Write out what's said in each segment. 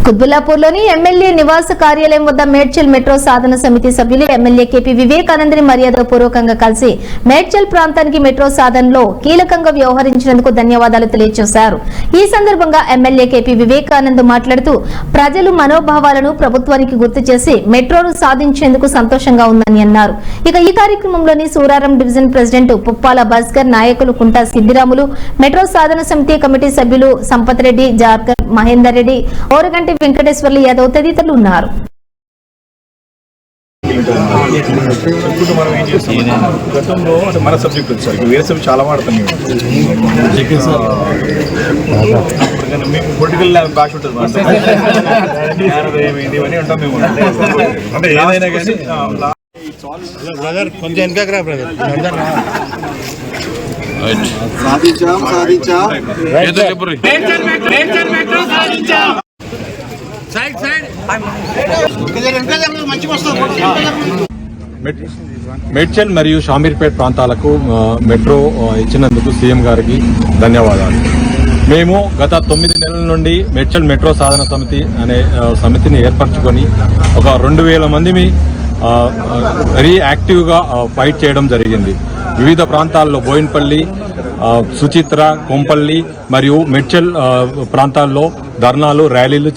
కుత్బుల్లాపూర్లోని MLA నివాస కార్యాలయం వద్ద మేడ్చల్ మెట్రో సాధన సమితి సభ్యులు ఎమ్మెల్యే కేపీ వివేకానందని మర్యాదపూర్వకంగా కలిసి మేడ్చల్ ప్రాంతానికి మెట్రో సాధనలో కీలకంగా వ్యవహరించినందుకు ధన్యవాదాలు తెలియజేశారు. ఈ సందర్భంగా ఎమ్మెల్యే కేపీ వివేకానంద్ మాట్లాడుతూ ప్రజలు మనోభావాలను ప్రభుత్వానికి గుర్తు చేసి మెట్రోను సాధించేందుకు సంతోషంగా ఉందని అన్నారు. ఇక ఈ కార్యక్రమంలోని సూరారం డివిజన్ ప్రెసిడెంట్ పుప్పాల భాస్కర్, నాయకులు కుంటా సిద్దిరాములు, మెట్రో సాధన సమితి కమిటీ సభ్యులు సంపత్ రెడ్డి, జార్కర్ మహేందర్ రెడ్డి, ఓరగంటి వెంకటేశ్వర్లు యాదవ్ తదితరులు ఉన్నారు. గతంలో మన సబ్జెక్ట్ వచ్చారు, వేరే సబ్జెక్ట్ చాలా వాడతాం మేము. పొలిటికల్ భాష ఉంటుంది ఇవన్నీ ఉంటాం మేము. అంటే ఏదైనా కానీ కొంచెం వెనకరా బ్రదర్. మేడ్చల్ మరియు షామీర్పేట్ ప్రాంతాలకు మెట్రో ఇచ్చినందుకు సీఎం గారికి ధన్యవాదాలు. మేము గత 9 నెలల నుండి మేడ్చల్ మెట్రో సాధన సమితి అనే సమితిని ఏర్పరచుకొని ఒక 2000 మందిని వెరీ యాక్టివ్గా ఫైట్ చేయడం జరిగింది. వివిధ ప్రాంతాల్లో బోయిన్పల్లి, సుచిత్ర, కొంపల్లి మరియు మేడ్చల్ ప్రాంతాల్లో ధర్నాలు, ర్యాలీలు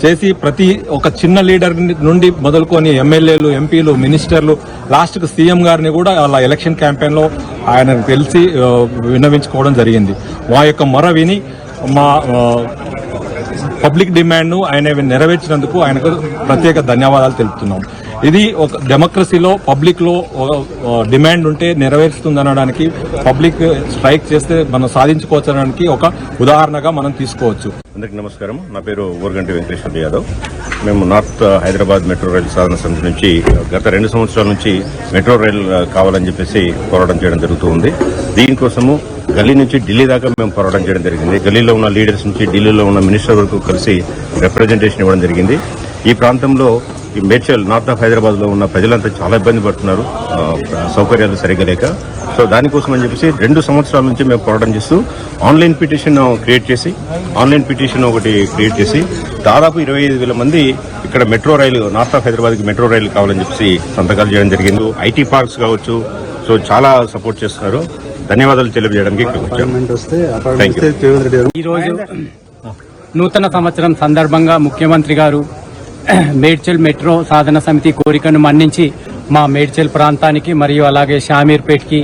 చేసి ప్రతి ఒక చిన్న లీడర్ నుండి మొదలుకొని ఎమ్మెల్యేలు, ఎంపీలు, మినిస్టర్లు, లాస్ట్కు సీఎం గారిని కూడా అలా ఎలక్షన్ క్యాంపెయిన్లో ఆయనకు తెలిసి విన్నవించుకోవడం జరిగింది. మా యొక్క మొర విని మా పబ్లిక్ డిమాండ్ను ఆయన నెరవేర్చినందుకు ఆయనకు ప్రత్యేక ధన్యవాదాలు తెలుపుతున్నాం. ఇది ఒక డెమోక్రసీలో పబ్లిక్లో డిమాండ్ ఉంటే నెరవేరుస్తుందనడానికి, పబ్లిక్ స్ట్రైక్ చేస్తే మనం సాధించుకోవచ్చనడానికి ఒక ఉదాహరణగా మనం తీసుకోవచ్చు. అందరికీ నమస్కారం. నా పేరు ఓరగంటి వెంకటేశ్వర్లు యాదవ్. మేము నార్త్ హైదరాబాద్ మెట్రో రైలు సాధన సమితి నుంచి గత 2 సంవత్సరాల నుంచి మెట్రో రైలు కావాలని చెప్పేసి పోరాటం చేయడం జరుగుతూ ఉంది. దీనికోసము గల్లీ నుంచి ఢిల్లీ దాకా మేము పోరాటం చేయడం జరిగింది. గల్లీలో ఉన్న లీడర్స్ నుంచి ఢిల్లీలో ఉన్న మినిస్టర్ వరకు కలిసి రిప్రజెంటేషన్ ఇవ్వడం జరిగింది. ఈ ప్రాంతంలో ఈ మేడ్చల్ నార్త్ ఆఫ్ హైదరాబాద్ లో ఉన్న ప్రజలంతా చాలా ఇబ్బంది పడుతున్నారు, సౌకర్యాలు సరిగ్గా లేక. సో దానికోసం అని చెప్పేసి 2 సంవత్సరాల నుంచి మేము పోరాటం చేస్తూ ఆన్లైన్ పిటిషన్ ఒకటి క్రియేట్ చేసి దాదాపు 25,000 మంది ఇక్కడ metro rail, north of Hyderabad కి మెట్రో రైలు కావాలని చెప్పేసి సంతకాలు చేయడం జరిగింది. ఐటీ పార్క్స్ కావచ్చు, సో చాలా సపోర్ట్ చేస్తున్నారు. ధన్యవాదాలు తెలియజేయడానికి ఈరోజు నూతన సంవత్సరం సందర్భంగా ముఖ్యమంత్రి గారు మేడ్చల్ మెట్రో సాధన సమితి కోరికను మన్నించి మా మేడ్చల్ ప్రాంతానికి మరియు అలాగే షామీర్పేట్కి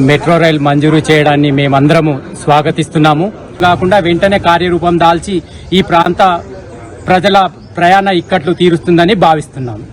మెట్రో రైలు మంజూరు చేయడాన్ని మేమందరము స్వాగతిస్తున్నాము. కాకుండా వెంటనే కార్యరూపం దాల్చి ఈ ప్రాంత ప్రజల ప్రయాణ ఇక్కట్లు తీరుస్తుందని భావిస్తున్నాము.